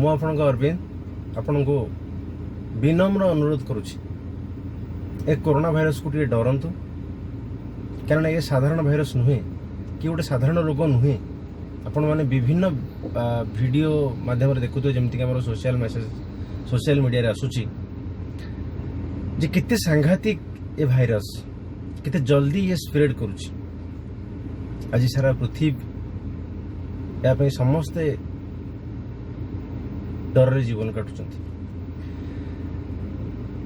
ମୁଁ ଆପଣଙ୍କ ଅରବିନ୍ଦ ଆପଣଙ୍କୁ विनम्र अनुरोध करुच्ची ए कोरोना भाइरस को टे डरतु कारण ये साधारण भाइरस नुहे कि गोटे साधारण रोग नुहे आपण मैंने विभिन्न वीडियो माध्यम देखुए जमीक आम सोशल मीडिया आसूची जे केते सांघातिक ए भाइरस केते जल्दी ये स्प्रेड करुच्ची आज सारा पृथ्वी या समस्ते डर जीवन काटुंट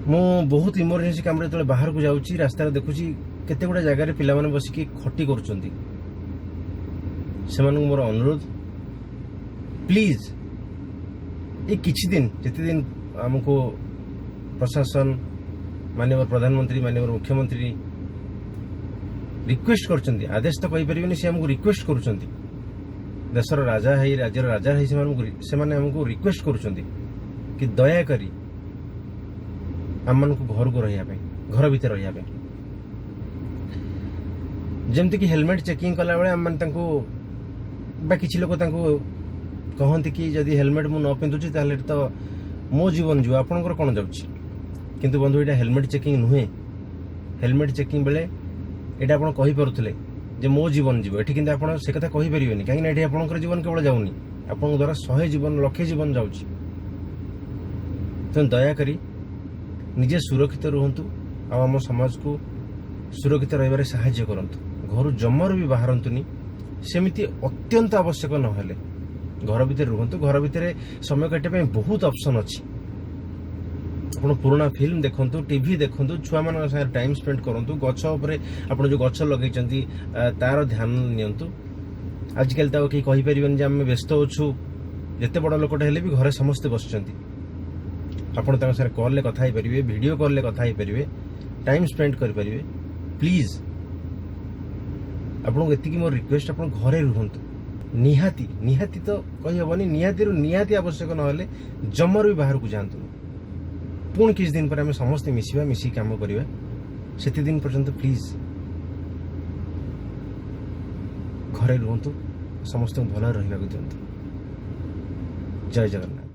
मु बहुत इमरजेंसी काम जो बाहर को जाऊँगी रास्ता देखुची केते गुड़ा जगह पिला माने बसिकी खटी करुचंती से मोर अनुरोध प्लीज ये किछि दिन जिते दिन आमको प्रशासन माननीय प्रधानमंत्री माननीय मुख्यमंत्री रिक्वेस्ट करचंती आदेश तो कहि परिबेनी से हमको रिक्वेस्ट करुचंती देशर राजा है राज्यर राजा है से हमको रिक्वेस्ट करुचंती कि दया करी आम को घर को रहा घर भितर रहा जमती कि हेलमेट चेकिंग कला बेले आम किसी लोग कहते कि जदि हेलमेट मु न पिंधुची ताले तो मो जीवन जीव आपणकर कौन जाऊँगी किंतु बंधु यहाँ हेलमेट चेकिंग नुहे हेलमेट चेकिंग बेले यहाँ आप कहीपे जे मो जीवन जीव ये कि आप से कथा कहींपर कहीं आपंकर जीवन केवल जाऊनी आप द्वारा 100 जीवन लक्षे जीवन जाऊँगी तो दया करी निजे सुरक्षित रुहतु आम समाज को सुरक्षित रही साहाय्य करंतु घर जमार भी बाहरतुनी सेमिति अत्यंत आवश्यक नहेले घर भितर रुहतु घर भितर समय काटिया बहुत ऑप्शन अच्छी आप पुराना फिल्म देखंतु टीवी देखंतु छुआ मान टाइम स्पेंड करंतु गछ उपरे आप जो गछ लगे तार ध्यान नियंतु आजिकल तो कहीं कहींपर जे आम व्यस्त अच्छु जिते बड़ लोकटे हेले भी घरे समस्ते बसचंती आपण सारे कॉल ले कथा पारे वीडियो कॉल ले कथा पारे टाइम स्पेंड करें प्लीज आपको एति मोर रिक्वेस्ट आप घरे रुहतु निहाती निहाती तो कही हेनी निहाती आवश्यक ना जमर भी बाहर को जातु पुणी किस दिन पर आम समस्ते मिसिबा मिसिक काम करवा से दिन पर्यंत प्लीज घरे रुहतु समस्त भल रहा दिंतु जय जगन्नाथ।